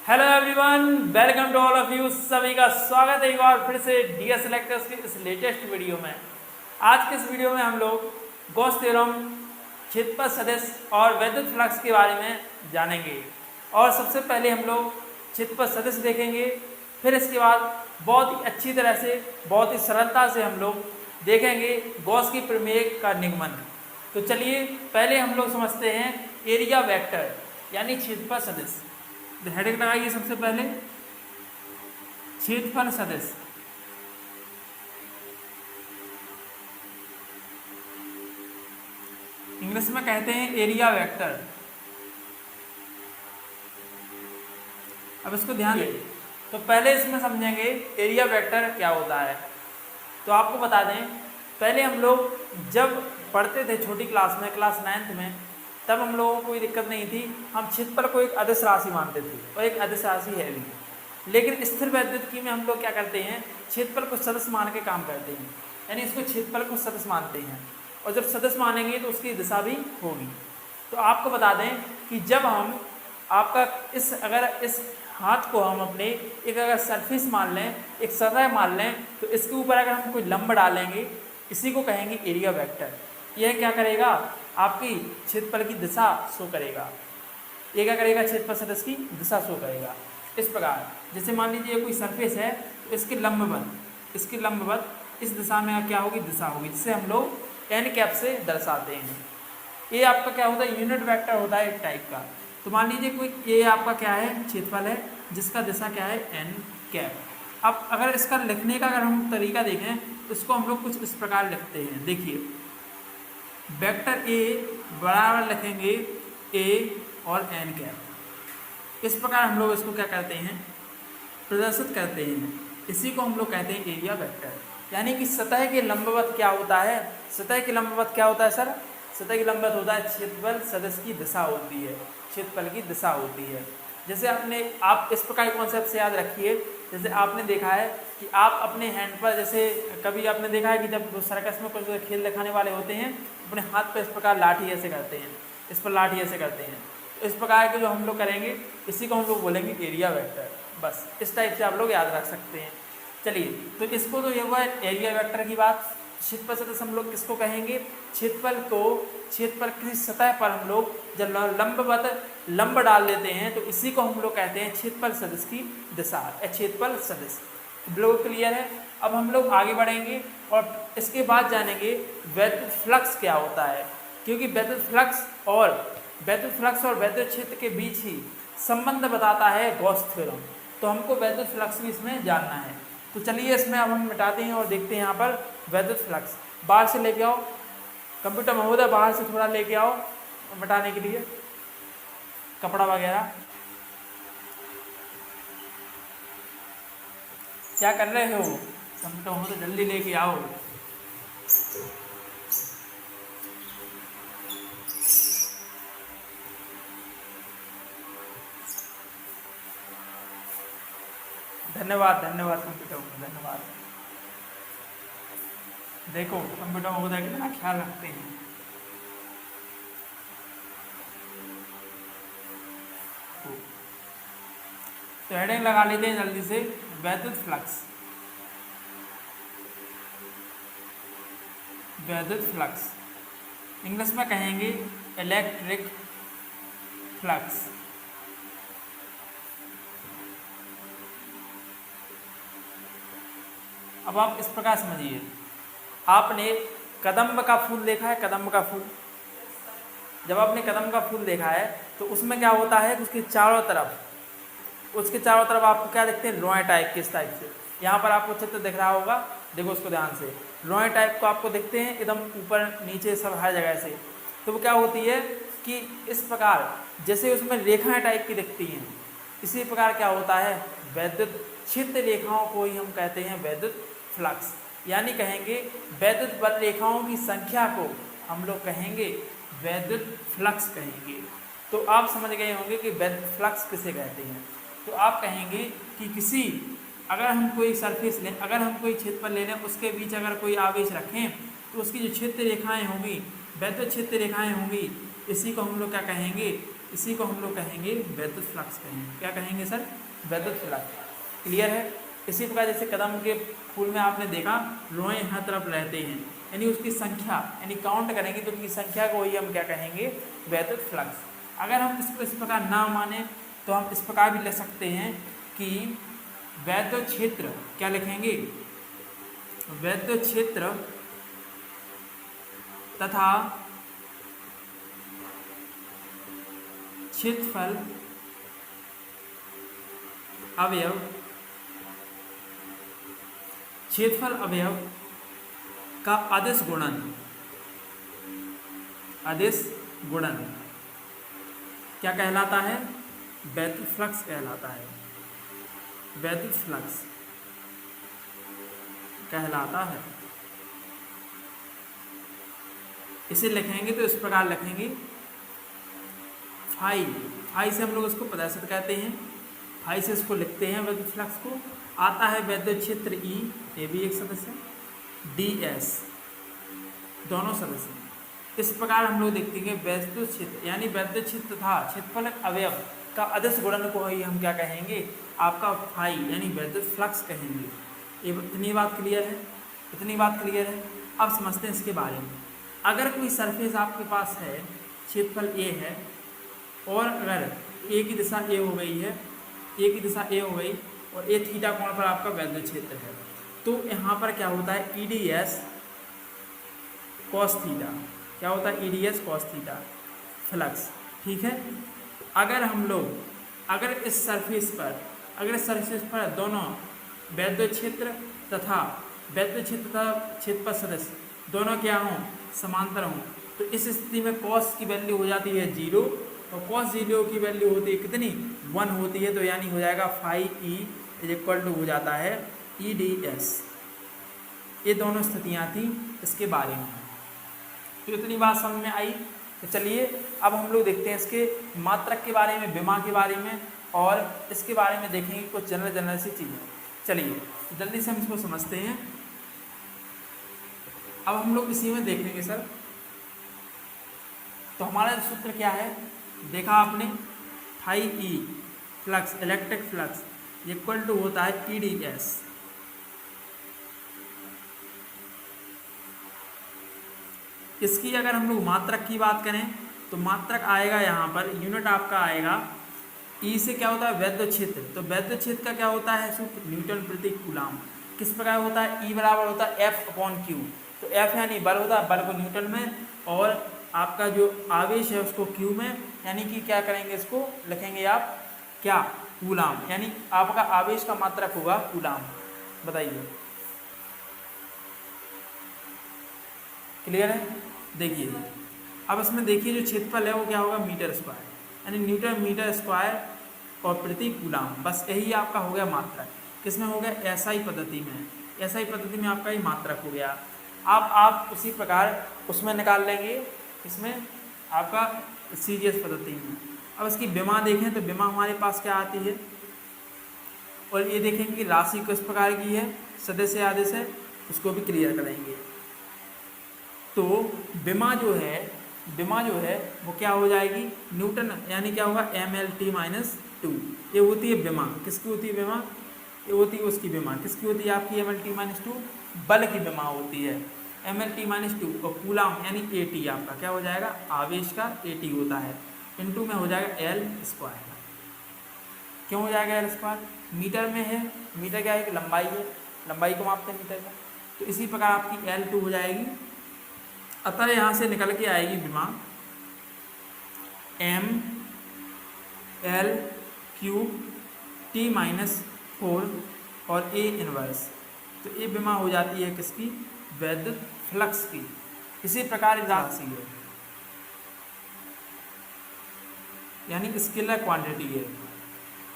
Hello everyone, welcome to all of you. सभी का स्वागत है एक बार फिर से डीएस लेक्चर्स के इस लेटेस्ट वीडियो में। आज के इस वीडियो में हम लोग गॉस थ्योरम, क्षेत्रफल सदिश और वैद्युत फ्लक्स के बारे में जानेंगे। और सबसे पहले हम लोग क्षेत्रफल सदिश देखेंगे, फिर इसके बाद बहुत ही अच्छी तरह से, बहुत ही सरलता से हम लोग देखेंगे गॉस की प्रमेय का निगमन। तो चलिए पहले हम लोग समझते हैं एरिया वेक्टर यानी क्षेत्रफल सदिश। हेडिंग लगाइए सबसे पहले क्षेत्रफल सदिश। इंग्लिश में कहते हैं एरिया वेक्टर। अब इसको ध्यान दें तो पहले इसमें समझेंगे एरिया वेक्टर क्या होता है। तो आपको बता दें, पहले हम लोग जब पढ़ते थे छोटी क्लास में, क्लास 9th में, तब हम लोगों को कोई दिक्कत नहीं थी। हम क्षेत्रफल को एक अदिश राशि मानते थे और एक अदिश राशि है भी। लेकिन स्थिर वैद्युतिकी में हम लोग क्या करते हैं, क्षेत्रफल को सदिश मान के काम करते हैं, यानी इसको क्षेत्रफल को सदिश मानते हैं। और जब सदिश मानेंगे तो उसकी दिशा भी होगी। तो आपको बता दें कि जब हम आपका अगर इस हाथ को हम अपने एक अगर सरफेस मान लें, एक सतह मान लें, तो इसके ऊपर अगर हम कोई लंब डालेंगे, इसी को कहेंगे एरिया वेक्टर। यह क्या करेगा, आपकी क्षेत्रफल की दिशा शो करेगा। ये क्या करेगा, क्षेत्रफल सदिश की दिशा शो करेगा। इस प्रकार जैसे मान लीजिए कोई सरफेस है, तो इसकी लंबवत इस दिशा में क्या होगी, दिशा होगी, जिसे हम लोग एन कैप से दर्शाते हैं। ये आपका क्या होता है, यूनिट वेक्टर होता है एक टाइप का। तो मान लीजिए कोई ये आपका क्या है, क्षेत्रफल है जिसका दिशा क्या है, एन कैप। अब अगर इसका लिखने का अगर हम तरीका देखें तो इसको हम लोग कुछ इस प्रकार लिखते हैं। देखिए, वेक्टर ए बराबर लिखेंगे ए और एन कैप। इस प्रकार हम लोग इसको क्या करते हैं, प्रदर्शित करते हैं। इसी को हम लोग कहते हैं एरिया वेक्टर। यानी कि सतह के लंबवत क्या होता है, सतह के लंबवत क्या होता है सर, सतह के लंबवत होता है क्षेत्रफल सदिश की दिशा होती है, क्षेत्रफल की दिशा होती है। जैसे आप इस प्रकार के कॉन्सेप्ट से याद रखिए। जैसे आपने देखा है कि आप अपने हैंड पर, जैसे कभी आपने देखा है कि जब सर्कस में कुछ खेल दिखाने वाले होते हैं, अपने हाथ पर इस प्रकार लाठी ऐसे करते हैं, इस पर लाठी ऐसे करते हैं। तो इस प्रकार के जो हम लोग करेंगे, इसी को हम लोग बोलेंगे एरिया वेक्टर। बस इस टाइप से आप लोग याद रख सकते हैं। चलिए, तो इसको तो ये हुआ एरिया वेक्टर की बात। क्षेत्रफल सदिश हम लोग किसको कहेंगे, क्षेत्रफल किसी सतह पर हम लोग जब लंब डाल देते हैं, तो इसी को हम लोग कहते हैं क्षेत्रफल सदिश की दिशा, क्षेत्रफल सदिश। बिल्कुल क्लियर है। अब हम लोग आगे बढ़ेंगे और इसके बाद जानेंगे वैद्युत फ्लक्स क्या होता है, क्योंकि वैद्युत फ्लक्स और वैद्युत क्षेत्र के बीच ही संबंध बताता है गॉस थ्योरम। तो हमको वैद्युत फ्लक्स भी इसमें जानना है। तो चलिए इसमें अब हम मिटाते हैं और देखते हैं यहाँ पर वैद्युत फ्लक्स। बाहर से लेके आओ, कंप्यूटर महोदय बाहर से थोड़ा लेके आओ मिटाने के लिए कपड़ा वगैरह। क्या कर रहे हो कंप्यूटर महोदय, जल्दी लेके आओ। धन्यवाद कंप्यूटर महोदय, धन्यवाद। देखो कंप्यूटर महोदय कितना ख्याल रखते हैं। तो हेडिंग लगा लेते हैं जल्दी से, वैद्युत फ्लक्स। वैद्युत फ्लक्स इंग्लिश में कहेंगे इलेक्ट्रिक फ्लक्स। अब आप इस प्रकार समझिए, आपने कदम्ब का फूल देखा है, कदम्ब का फूल। जब आपने कदम्ब का फूल देखा है तो उसमें क्या होता है, उसके चारों तरफ आपको क्या देखते हैं, रोए टाइप के, इस टाइप से। यहाँ पर आपको चित्र दिख रहा होगा, देखो उसको ध्यान से। रोए टाइप को आपको दिखते हैं एकदम ऊपर नीचे सब हर जगह से। तो वो क्या होती है कि इस प्रकार जैसे उसमें रेखाएं टाइप की दिखती हैं, इसी प्रकार क्या होता है, वैद्युत क्षेत्र रेखाओं को ही हम कहते हैं वैद्युत फ्लक्स। यानी कहेंगे वैद्युत बल रेखाओं की संख्या को हम लोग कहेंगे वैद्युत फ्लक्स कहेंगे। तो आप समझ गए होंगे कि वैद्युत फ्लक्स किसे कहते हैं। तो आप कहेंगे कि अगर हम कोई सरफेस लें, अगर हम कोई क्षेत्रफल ले लें, उसके बीच अगर कोई आवेश रखें, तो उसकी जो क्षेत्र रेखाएं होंगी, वैद्युत क्षेत्र रेखाएं होंगी, इसी को हम लोग क्या कहेंगे, इसी को हम लोग कहेंगे वैद्युत फ्लक्स कहेंगे। क्या कहेंगे सर? वैद्युत फ्लक्स। क्लियर है? इसी प्रकार जैसे कदम के फूल में आपने देखा रोएं हर तरफ रहते हैं, यानी उसकी संख्या, यानी काउंट करेंगे तो उसकी संख्या को ही हम क्या कहेंगे? वैद्युत फ्लक्स। अगर हम इसको इस प्रकार ना माने तो हम इस प्रकार भी लिख सकते हैं कि वैद्युत क्षेत्र, क्या लिखेंगे? वैद्युत क्षेत्र तथा क्षेत्रफल अवयव, क्षेत्रफल अवयव का अदिश गुणन, अदिश गुणन क्या कहलाता है? वैद्युत फ्लक्स कहलाता है। वैद्युत फ्लक्स कहलाता है। इसे लिखेंगे तो इस प्रकार लिखेंगे, फाई, फाई से हम लोग इसको प्रदर्शित कहते हैं, फाई से इसको लिखते हैं वैद्युत फ्लक्स को। आता है वैद्युत क्षेत्र ई, ये भी एक सदस्य, डी एस, दोनों सदस्य। इस प्रकार हम लोग देखेंगे वैद्युत क्षेत्र, यानी वैद्युत क्षेत्र तथा क्षेत्रफल अवयव का अदिश गुणन को ही हम क्या कहेंगे? आपका फाई, यानी वैद्युत फ्लक्स कहेंगे। ये इतनी बात क्लियर है? इतनी बात क्लियर है? अब समझते हैं इसके बारे में। अगर कोई सरफेस आपके पास है, क्षेत्रफल ए है, और अगर ए की दिशा ए हो गई है, ए की दिशा ए हो गई और ए थीटा कोण पर आपका वैद्युत क्षेत्र है, तो यहाँ पर क्या होता है? E D S cos theta, क्या होता है? E D S cos theta flux. ठीक है? अगर हम लोग, अगर इस सरफेस पर दोनों वैद्युत क्षेत्र तथा क्षेत्रफल सदस्य दोनों क्या हों? समांतर हों, तो इस स्थिति में कॉस की वैल्यू हो जाती है 0 और कॉस 0 की वैल्यू होती है कितनी? 1 होती है। तो यानी हो जाएगा phi E is equal to हो जाता है ई डी एस। ये दोनों स्थितियाँ थी इसके बारे में। तो इतनी बात समझ में आई। तो चलिए अब हम लोग देखते हैं इसके मात्रक के बारे में, विमा के बारे में, और इसके बारे में देखेंगे कुछ जनरल सी चीज़ें। चलिए जल्दी से हम इसको समझते हैं। अब हम लोग इसी में देखेंगे सर। तो हमारा सूत्र क्या है? देखा आपने, phi E flux, electric flux equal to होता है ई डी एस। इसकी अगर हम लोग मात्रक की बात करें तो मात्रक आएगा यहाँ पर, यूनिट आपका आएगा ई से क्या होता है? वैद्युत क्षेत्र। तो वैद्युत क्षेत्र का क्या होता है सूत्र? न्यूटन प्रति कूलाम। किस प्रकार होता है? ई बराबर होता है एफ अपॉन क्यू। तो एफ यानी बल होता है, बल को न्यूटन में, और आपका जो आवेश है उसको क्यू में, यानी कि क्या करेंगे? इसको लिखेंगे आप क्या? कूलाम, यानी आपका आवेश का मात्रक होगा कूलाम। बताइए, क्लियर है? देखिए अब इसमें देखिए जो क्षेत्रफल है वो क्या होगा? मीटर स्क्वायर, यानी न्यूटन मीटर स्क्वायर और प्रति कूलाम। बस यही आपका हो गया मात्रक। किसमें हो गया? एसआई पद्धति में। एसआई पद्धति में आपका ये मात्रक हो गया। अब आप उसी प्रकार उसमें निकाल लेंगे, इसमें आपका सीजीएस पद्धति में। अब इसकी विमा देखें तो विमा हमारे पास क्या आती है, और ये देखेंगे कि राशि किस प्रकार की है, सदस्य आदेश है, उसको भी क्लियर करेंगे। तो विमा जो है वो क्या हो जाएगी? न्यूटन, यानी क्या होगा? MLT-2। ये होती है विमा। किसकी होती है विमा? ये होती है उसकी विमा। किसकी होती है आपकी? MLT-2 बल की विमा होती है, MLT-2। और कूलाम यानी AT आपका क्या हो जाएगा? आवेश का AT होता है, इनटू में हो जाएगा L स्क्वायर। क्यों हो जाएगा L स्क्वायर? मीटर में है, मीटर क्या है? लंबाई है, लंबाई को मापते हैं मीटर में। तो इसी प्रकार आपकी L2 हो जाएगी। अतः यहाँ से निकल के आएगी विमा ML3T-4 और A इनवर्स। तो ये विमा हो जाती है किसकी? वैद्युत फ्लक्स की। इसी प्रकार राशि है, यानी स्केलर क्वांटिटी है।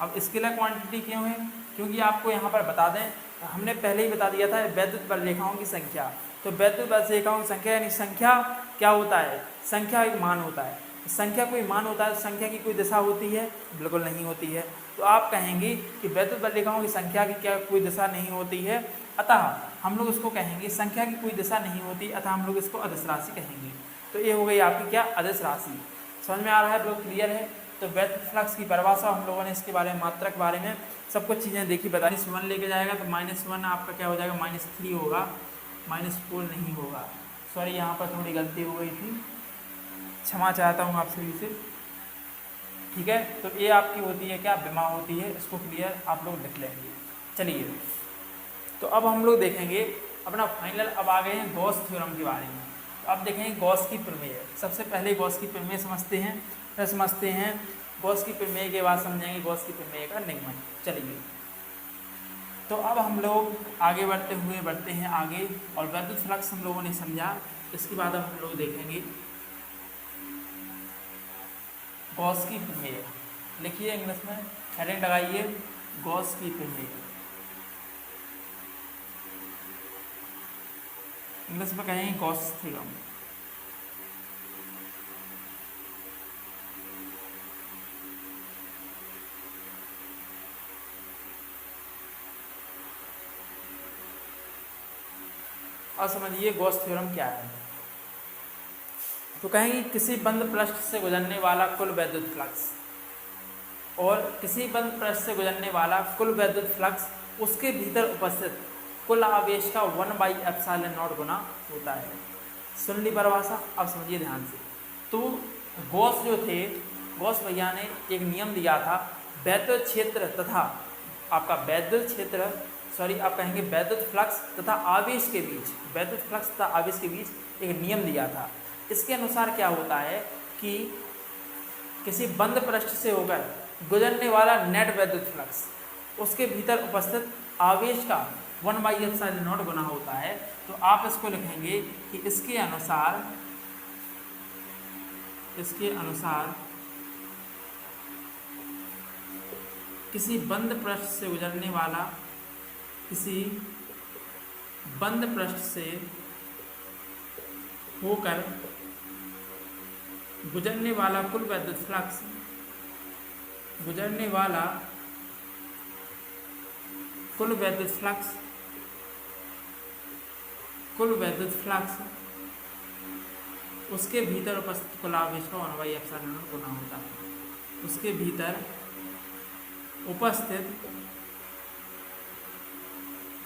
अब स्केलर क्वांटिटी क्यों है? क्योंकि आपको यहाँ पर बता दें, हमने पहले ही बता दिया था वैद्युत बल रेखाओं की संख्या। तो वैद्युत बल रेखाओं की संख्या, यानी संख्या क्या होता है? संख्या एक मान होता है। संख्या कोई मान होता है, संख्या की कोई दिशा होती है? बिल्कुल नहीं होती है। तो आप कहेंगे कि वैद्युत बल रेखाओं की संख्या की क्या कोई दिशा नहीं होती है, अतः हम लोग उसको कहेंगे संख्या की कोई दिशा नहीं होती, अतः हम लोग इसको अदिश राशि कहेंगे। तो ये हो गई आपकी क्या? अदिश राशि। समझ में आ रहा है? बिल्कुल क्लियर है? तो वैद्युत फ्लक्स की परिभाषा हम लोगों ने इसके बारे में, मात्रा के बारे में सब कुछ चीज़ें देखी बताई। -1 लेके जाएगा तो -1 आपका क्या हो जाएगा, -3 होगा, -4 नहीं होगा। सॉरी, यहाँ पर थोड़ी गलती हो गई थी, क्षमा चाहता हूँ आप सभी से। ठीक है, तो ये आपकी होती है क्या, विमा होती है, इसको क्लियर आप लोग लिख लेंगे। चलिए, तो अब हम लोग देखेंगे अपना फाइनल, अब आ गए हैं गॉस थ्योरम के बारे में। तो अब देखेंगे गॉस की प्रमेय। सबसे पहले गॉस की प्रमेय समझते हैं, फिर समझते हैं गॉस की प्रमेय के बाद समझेंगे गॉस की प्रमेय का निगमन। चलिए, तो अब हम लोग आगे बढ़ते हैं आगे, और वैद्युत फ्लक्स हम लोगों ने समझा। इसके बाद अब हम लोग देखेंगे गॉस की प्रमेय। लिखिए इंग्लिश में, हेडिंग लगाइए, गॉस की प्रमेय। इंग्लिश में कहेंगे गॉस थ्योरम। और समझिए गॉस थ्योरम क्या है। तो कहेंगे किसी बंद पृष्ठ से गुजरने वाला कुल वैद्युत फ्लक्स, और किसी बंद पृष्ठ से गुजरने वाला कुल वैद्युत फ्लक्स उसके भीतर उपस्थित कुल आवेश का 1/ε0 गुना होता है। सुन ली परिभाषा, अब समझिए ध्यान से। तो गॉस जो थे, गॉस भैया ने एक नियम दिया था, वैद्युत क्षेत्र तथा आपका वैद्युत क्षेत्र, सॉरी आप कहेंगे वैद्युत फ्लक्स तथा आवेश के बीच, वैद्युत फ्लक्स तथा आवेश के बीच एक नियम दिया था। इसके अनुसार क्या होता है कि किसी बंद पृष्ठ से होकर गुजरने वाला नेट वैद्युत फ्लक्स उसके भीतर उपस्थित आवेश का 1/ε0 गुना होता है। तो आप इसको लिखेंगे कि इसके अनुसार किसी बंद पृष्ठ से गुजरने वाला, किसी बंद पृष्ठ से होकर गुजरने वाला कुल वैद्युत फ्लक्स, गुजरने वाला कुल वैद्युत फ्लक्स, कुल वैद्युत फ्लक्स उसके भीतर उपस्थित कुल आवेश का 1/ε0 गुना होता है। उसके भीतर उपस्थित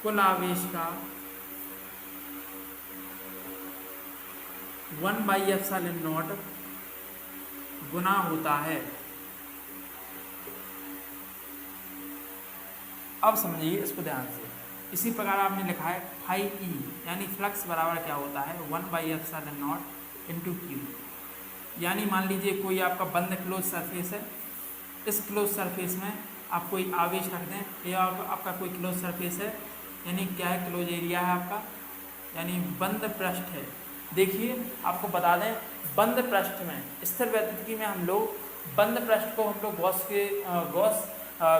कुल आवेश का 1/ε0 गुना होता है। अब समझिए इसको ध्यान से। इसी प्रकार आपने लिखा है फाई ई, यानी फ्लक्स बराबर क्या होता है, 1/ε0 इंटू क्यू। यानी मान लीजिए कोई आपका बंद क्लोज सरफेस है, इस क्लोज सरफेस में आप कोई आवेश रख दें, ये आपका कोई क्लोज सरफेस है, यानी क्या है, क्लोज एरिया है आपका, यानी बंद पृष्ठ है। देखिए आपको बता दें, बंद पृष्ठ में, स्थिर वैद्युतिकी में हम लोग बंद पृष्ठ को हम लोग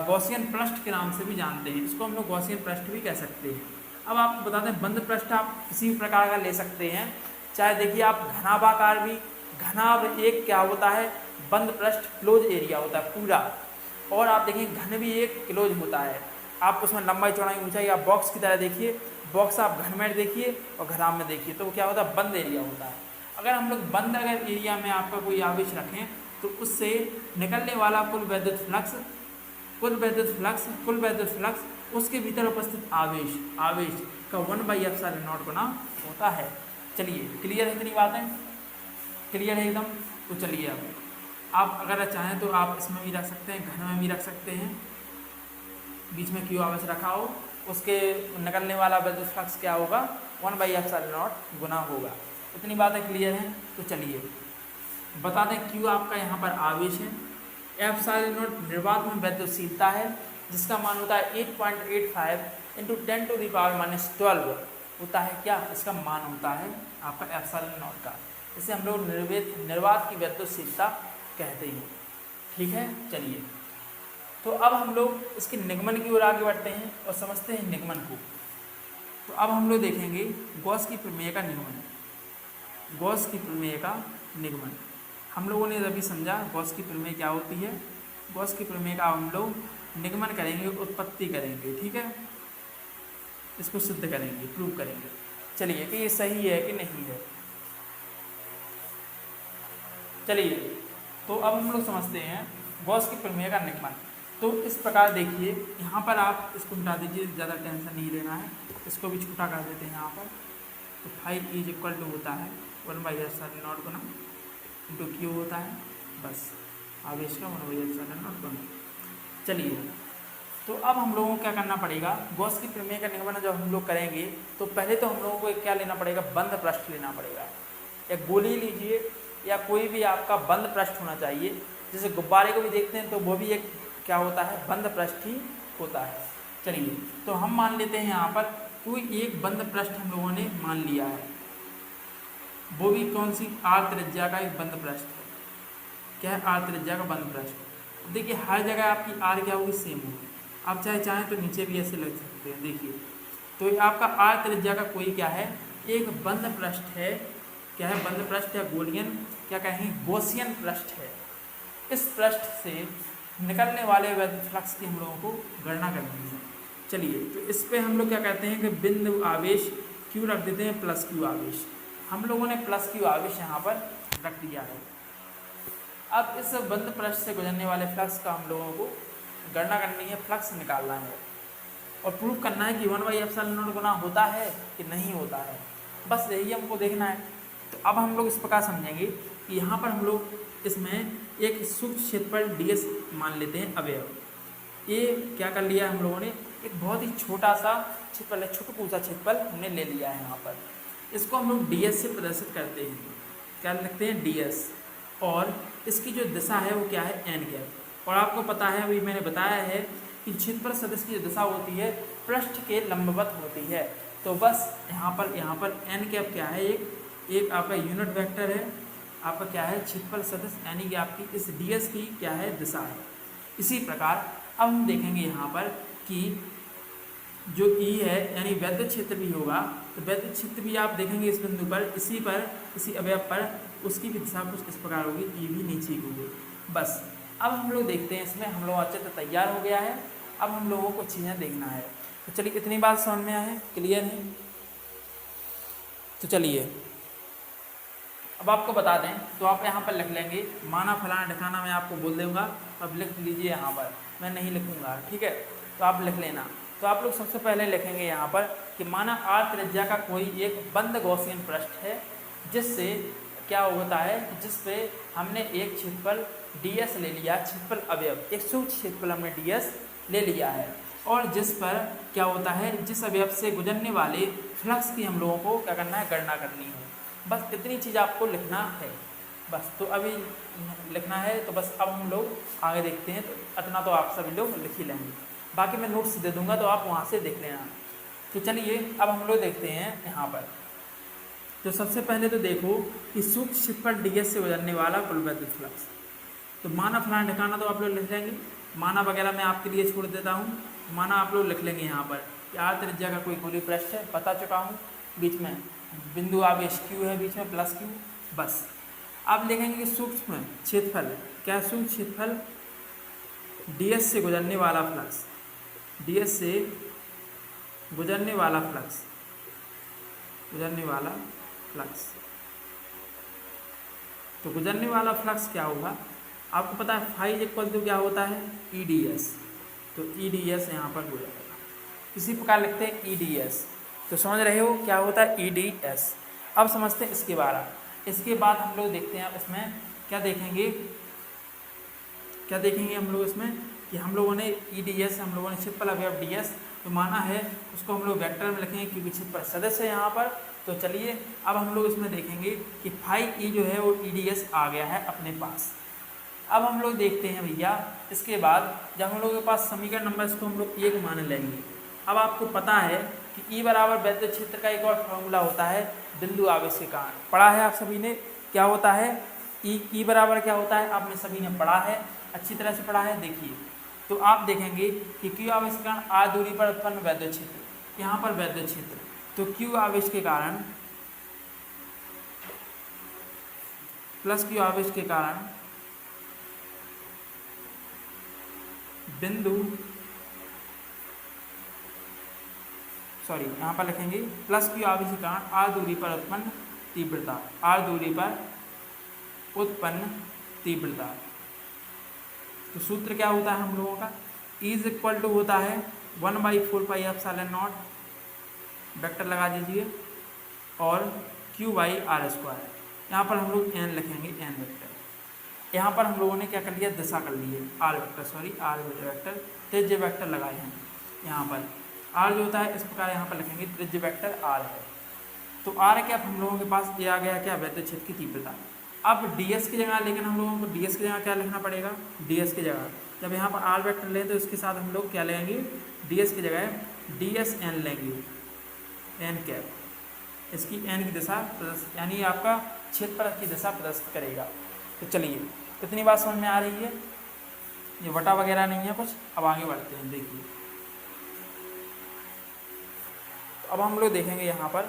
गॉसियन पृष्ठ के नाम से भी जानते हैं। इसको हम लोग गॉसियन पृष्ठ भी कह सकते हैं। अब आपको बता दें, बंद पृष्ठ आप किसी भी प्रकार का ले सकते हैं, चाहे देखिए आप घनाभाकार भी, घनाभ एक क्या होता है, बंद पृष्ठ क्लोज एरिया होता है पूरा, और आप देखिए घन भी एक क्लोज होता है। आप उसमें लंबाई चौड़ाई ऊंचाई आप बॉक्स की तरह देखिए, बॉक्स आप घन में देखिए और घराम में देखिए, तो वो क्या होता है, बंद एरिया होता है। अगर हम लोग बंद अगर एरिया में आपका कोई आवेश रखें तो उससे निकलने वाला कुल वैद्युत फ्लक्स उसके भीतर उपस्थित आवेश का 1/ε0 गुना होता है। चलिए, क्लियर है इतनी बातें, क्लियर है एकदम। तो चलिए अब आप अगर चाहें तो आप इसमें भी रख सकते हैं, घन में भी रख सकते हैं, बीच में क्यू आवेश रखा हो, उसके निकलने वाला वैद्युत फ्लक्स क्या होगा, 1/ε0 गुना होगा। इतनी बातें क्लियर हैं। तो चलिए बता दें, क्यू आपका यहाँ पर आवेश है, ε0 निर्वात में वैद्युतशीलता है, जिसका मान होता है 8.85 × 10⁻12 होता है। क्या इसका मान होता है आपका ε0 का, इसे हम लोग निर्वात की वैद्युतशीलता कहते हैं। ठीक है, चलिए तो अब हम लोग इसके निगमन की ओर आगे बढ़ते हैं और समझते हैं निगमन को। तो अब हम लोग देखेंगे गॉस की प्रमेय का निगमन। गॉस की प्रमेय का निगमन हम लोगों ने अभी समझा, गॉस की प्रमेय क्या होती है। गॉस की प्रमेय का हम लोग निगमन करेंगे, उत्पत्ति करेंगे, ठीक है, इसको सिद्ध करेंगे, प्रूव करेंगे। चलिए कि ये सही है कि नहीं है। चलिए तो अब हम लोग समझते हैं गॉस की प्रमेय का निगमन। तो इस प्रकार देखिए यहाँ पर आप इसको मिटा दीजिए, ज़्यादा टेंशन नहीं लेना है, इसको भी छोटा कर देते हैं यहाँ पर। तो फाइव इज इक्वल टू होता है 1/एप्सिलॉन गुना इंटू क्यू होता है, बस आवेश का 1/एप्सिलॉन गुना। चलिए, तो अब हम लोगों को क्या करना पड़ेगा, गॉस की प्रमेय का निगमन जब हम लोग करेंगे तो पहले तो हम लोगों को क्या लेना पड़ेगा, बंद पृष्ठ लेना पड़ेगा। एक गोली लीजिए या कोई भी आपका बंद पृष्ठ होना चाहिए, जैसे गुब्बारे को भी देखते हैं तो वो भी एक क्या होता है, बंद पृष्ठ ही होता है। चलिए, तो हम मान लेते हैं यहाँ पर कोई एक बंद पृष्ठ हम लोगों ने मान लिया है, वो भी कौन सी, आर त्रिज्या का एक बंद पृष्ठ है। क्या है, आर त्रिज्या का बंद पृष्ठ। देखिए हर जगह आपकी आर क्या होगी, सेम होगी। आप चाहें तो नीचे भी ऐसे लग सकते हैं। देखिए तो आपका आर त्रिज्या का कोई क्या है, एक बंद पृष्ठ है। क्या है, बंद पृष्ठ या गोलियन क्या कहें, गॉसियन पृष्ठ है। इस पृष्ठ से निकलने वाले वैद्युत फ्लक्स की हम लोगों को गणना करनी है। चलिए, तो इस पे हम लोग क्या कहते हैं कि बिंदु आवेश क्यू रख देते हैं, प्लस क्यू आवेश। हम लोगों ने प्लस क्यू आवेश यहाँ पर रख दिया है। अब इस बंद पृष्ठ से गुजरने वाले फ्लक्स का हम लोगों को गणना करनी है, फ्लक्स निकालना है और प्रूव करना है कि 1/एप्सिलॉन गुना होता है कि नहीं होता है, बस यही हमको देखना है। तो अब हम लोग इस प्रकार समझेंगे कि यहाँ पर हम लोग इसमें एक सूक्ष्म क्षेत्रफल ds मान लेते हैं अवयव। ये क्या कर लिया हम लोगों ने, एक बहुत ही छोटा सा क्षेत्रफल है, छोटा सा क्षेत्रफल हमने ले लिया है यहाँ पर। इसको हम लोग ds से प्रदर्शित करते हैं, क्या लिखते हैं, ds। और इसकी जो दिशा है वो क्या है, n कैप। और आपको पता है, अभी मैंने बताया है कि क्षेत्रफल सदिश की जो दिशा होती है पृष्ठ के लंबवत होती है। तो बस यहाँ पर n कैप क्या है, एक आपका यूनिट वेक्टर है, आपका क्या है, क्षेत्रफल सदिश, यानी कि आपकी इस ds की क्या है, दिशा है। इसी प्रकार अब हम देखेंगे यहाँ पर कि जो E है यानी वैद्युत क्षेत्र भी होगा, तो वैद्युत क्षेत्र भी आप देखेंगे इस बिंदु पर, इसी अवयव पर, उसकी भी दिशा कुछ इस प्रकार होगी, E भी नीचे होगी। बस अब हम लोग देखते हैं, इसमें हम लोग अच्छे से तैयार हो गया है। अब हम लोगों को चीज़ें देखना है। तो चलिए, इतनी बात समझ में आए, क्लियर है। तो चलिए अब आपको बता दें, तो आप यहाँ पर लिख लेंगे, माना फलाना ठिकाना, मैं आपको बोल दूँगा, अब लिख लीजिए यहाँ पर, मैं नहीं लिखूँगा, ठीक है, तो आप लिख लेना। तो आप लोग सबसे पहले लिखेंगे यहाँ पर कि माना आर त्रिज्या का कोई एक बंद गॉसियन पृष्ठ है, जिससे क्या होता है, जिस पे हमने एक क्षेत्रफल ds ले लिया, क्षेत्रफल अवयव, एक सूक्ष्म क्षेत्रफल हमने ds ले लिया है, और जिस पर क्या होता है, जिस अवयव से गुजरने वाले फ्लक्स की हम लोगों को क्या करना है, गणना करनी है। बस इतनी चीज़ आपको लिखना है, बस। तो अभी लिखना है, तो बस अब हम लोग आगे देखते हैं। तो इतना तो आप सभी लोग लिख ही लेंगे, बाकी मैं नोट्स दे दूंगा, तो आप वहाँ से देख लेना। तो चलिए अब हम लोग देखते हैं यहाँ पर। तो सबसे पहले तो देखो कि सूक्ष्म क्षेत्रफल ds से गुजरने वाला कुल वैद्युत फ्लक्स। तो माना फलाना ठिकाना तो आप लोग लिख लेंगे, माना वगैरह मैं आपके लिए छोड़ देता हूँ। माना आप लोग लिख लेंगे यहाँ पर कि आर त्रिज्या का कोई गोलीय पृष्ठ है, बता चुका हूँ, बीच में बिंदु आवेश q है, बीच में प्लस q। बस आप लिखेंगे कि सूक्ष्म क्षेत्रफल, क्या सूक्ष्म क्षेत्रफल ds से गुजरने वाला फ्लक्स, ds से गुजरने वाला फ्लक्स, तो गुजरने वाला फ्लक्स क्या होगा, आपको पता है फाई इक्वल टू क्या होता है, EDS। तो EDS यहाँ पर हो जाएगा, इसी प्रकार लिखते हैं EDS। तो समझ रहे हो क्या होता है EDS। अब समझते हैं इसके बारे में। इसके बाद हम लोग देखते हैं, अब इसमें क्या देखेंगे हम लोग इसमें कि हम लोगों ने EDS, हम लोगों ने क्षेत्रफल अवयव ds तो माना है, उसको हम लोग वेक्टर में लिखेंगे क्योंकि क्षेत्रफल सदस्य है यहाँ पर। तो चलिए अब हम लोग इसमें देखेंगे कि फाई ई जो है वो EDS आ गया है अपने पास। अब हम लोग देखते हैं भैया, इसके बाद जब हम लोगों के पास समीकरण नंबर, इसको हम लोग 1 मान लेंगे। अब आपको पता है कि E बराबर वैद्युत क्षेत्र का एक और फॉर्मूला होता है बिंदु आवेश के कारण, पढ़ा है आप सभी ने, क्या होता है E बराबर क्या होता है, आपने सभी ने पढ़ा है, अच्छी तरह से पढ़ा है। देखिए तो आप देखेंगे कि Q आवेश के कारण r दूरी पर उत्पन्न वैद्युत क्षेत्र, यहाँ पर वैद्युत क्षेत्र, तो Q आवेश के कारण प्लस Q आवेश के कारण बिंदु, सॉरी यहाँ पर लिखेंगे प्लस Q आवेश के कारण r दूरी पर उत्पन्न तीव्रता, r दूरी पर उत्पन्न तीव्रता। तो सूत्र क्या होता है हम लोगों का, इज इक्वल टू होता है 1/4πε0, वेक्टर लगा दीजिए, और Q/r²। यहाँ पर हम लोग n लिखेंगे, n वेक्टर। यहाँ पर हम लोगों ने क्या कर लिया, दिशा कर ली है, r वेक्टर, त्रिज्य वेक्टर लगाए हैं। यहाँ पर r जो होता है इस प्रकार यहाँ पर लिखेंगे, त्रिज्य वेक्टर r है। तो r क्या हम लोगों के पास ये आ गया क्या, विद्युत क्षेत्र की तीव्रता। अब ds की जगह, लेकिन हम लोगों को ds की जगह क्या लिखना पड़ेगा, ds की जगह जब यहाँ पर r वेक्टर लें तो इसके साथ हम लोग क्या लेंगे, ds की जगह dsn लेंगे, n कैप, इसकी n की दिशा यानी आपका क्षेत्रफल की दिशा प्रदर्शित करेगा। तो चलिए कितनी बात समझ में आ रही है, ये वटा वगैरह नहीं है कुछ। अब आगे बढ़ते हैं, देखिए तो अब हम लोग देखेंगे यहाँ पर,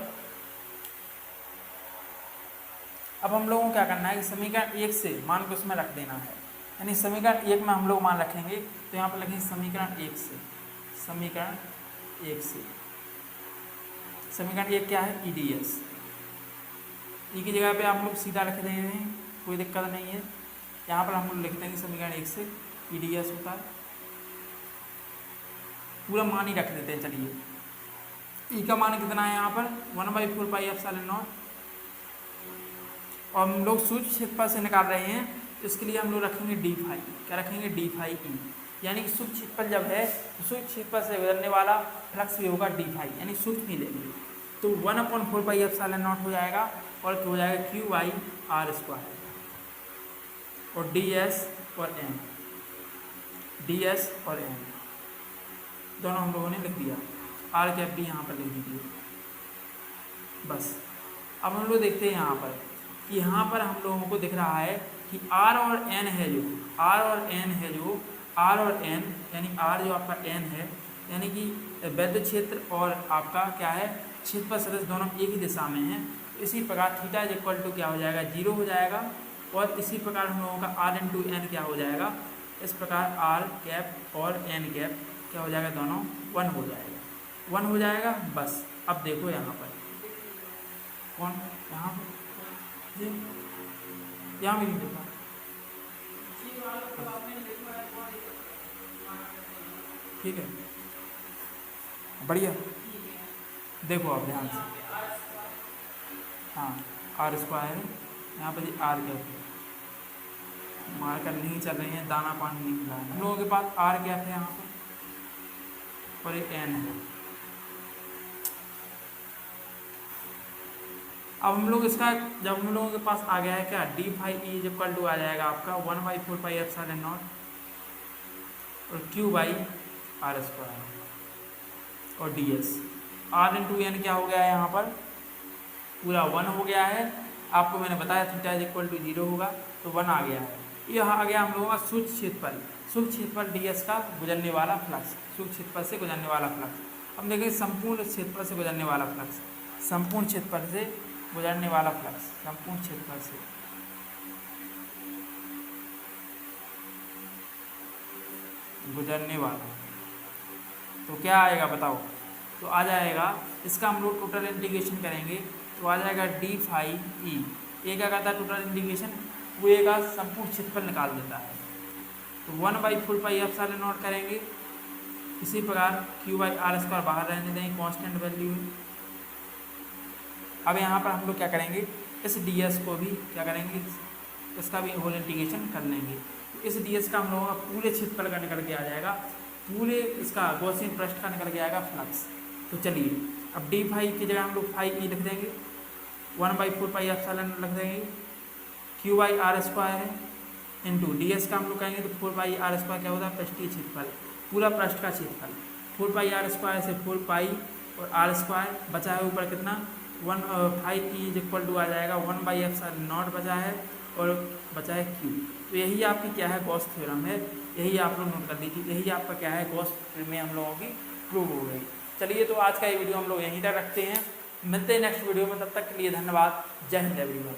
अब हम लोगों को क्या करना है कि समीकरण 1 से मान को उसमें रख देना है, यानी समीकरण 1 में हम लोग मान रखेंगे। तो यहाँ पर लिखेंगे समीकरण 1 से, समीकरण 1 से, समीकरण 1 क्या है, EDS, ई की जगह पे आप लोग सीधा रख देंगे, कोई दिक्कत नहीं है। यहाँ पर हम लोग लिखते हैं समीकरण 1 से EDS होता है, पूरा मान ही रख देते हैं। चलिए ई का मान कितना है यहाँ पर 1/4πε0, और हम लोग सूक्ष्म क्षेत्रफल से निकाल रहे हैं, तो इसके लिए हम लोग रखेंगे d∅, क्या रखेंगे d∅e, यानी कि सूक्ष्म क्षेत्रफल जब है तो सूक्ष्म क्षेत्रफल से गुजरने वाला फ्लक्स भी होगा d∅, यानी सूक्ष्म ही लेंगे। तो 1/4πε0 हो जाएगा, और हो जाएगा Q/r², और ds और n, ds और n दोनों हम लोगों ने लिख दिया, r कैप भी यहाँ पर लिख दीजिए बस। अब हम लोग देखते हैं यहाँ पर कि यहाँ पर हम लोगों को दिख रहा है कि r और n है, जो r और n है, जो r और n यानी r जो आपका n है, यानी कि विद्युत क्षेत्र और आपका क्या है, क्षेत्रफल सदिश दोनों एक ही दिशा में है। इसी प्रकार थीटा इज इक्वल टू क्या हो जाएगा, 0 हो जाएगा, और इसी प्रकार हम लोगों का r इंटू n क्या हो जाएगा, इस प्रकार r कैप और n कैप क्या हो जाएगा, दोनों 1 हो जाएगा, 1 हो जाएगा बस। अब देखो यहाँ पर कौन, यहाँ पर यहाँ भी नहीं देखा, ठीक है, बढ़िया। देखो आप ध्यान से, हाँ r² यहाँ पर r कैप है, मार्कर नहीं चल रही है, दाना पानी नहीं मिला है। हम लोगों के पास r कैप है यहाँ पर, और एक n है। अब हम लोग इसका, जब हम लोगों के पास आ गया है क्या, d∅e इज इक्वल टू आ जाएगा आपका 1/4πε0 और Q/r², और ds, r इंटू n क्या हो गया है, यहाँ पर पूरा 1 हो गया है। आपको मैंने बताया थीटा इज इक्वल टू 0 होगा, तो 1 आ गया है। यह आ गया हम लोगों का सूक्ष्म क्षेत्रफल, सूक्ष्म क्षेत्रफल ds का गुजरने वाला फ्लक्स, सूक्ष्म क्षेत्रफल से गुजरने वाला फ्लक्स। अब देखें संपूर्ण क्षेत्रफल से गुजरने वाला फ्लक्स, संपूर्ण क्षेत्रफल से गुजरने वाला फ्लक्स, संपूर्ण क्षेत्रफल से गुजरने वाला, तो क्या आएगा बताओ, तो आ जाएगा इसका हम लोग टोटल इंटीग्रेशन करेंगे, तो आ जाएगा d∅e, ए क्या करता है टोटल इंटीग्रेशन, वो ए का संपूर्ण क्षेत्रफल निकाल देता है। तो 1/4πε0 करेंगे, इसी प्रकार Q/r² बाहर रहने देंगे, कांस्टेंट वैल्यू है। अब यहाँ पर हम लोग क्या करेंगे, इस ds को भी क्या करेंगे, इसका भी होल इंटीग्रेशन कर लेंगे। इस ds का हम लोगों का पूरे क्षेत्रफल का निकल के आ जाएगा, पूरे इसका गॉसियन पृष्ठ का निकल के आएगा फ्लक्स। तो चलिए अब d∅ की जगह हम लोग ∅e लिख देंगे, 1/4πε लिख देंगे, Q/r² है, इंटू ds का हम लोग कहेंगे तो 4πr² क्या होता है, पृष्ठीय क्षेत्रफल, पूरा पृष्ठ का क्षेत्रफल, 4πr² से 4π और r² बचा है ऊपर कितना 1/e इज इक्वल टू आ जाएगा 1/ε0 बचा है, और बचा है Q। तो यही आपकी क्या है, गॉस थ्योरम है, यही आप लोग नोट कर लीजिए, यही आपका क्या है, गॉस में हम लोगों की प्रूव हो गई। चलिए तो आज का ये वीडियो हम लोग यहीं तक रखते हैं, मिलते हैं नेक्स्ट वीडियो में, तब तक के लिए धन्यवाद, जय हिंद एवरीवन।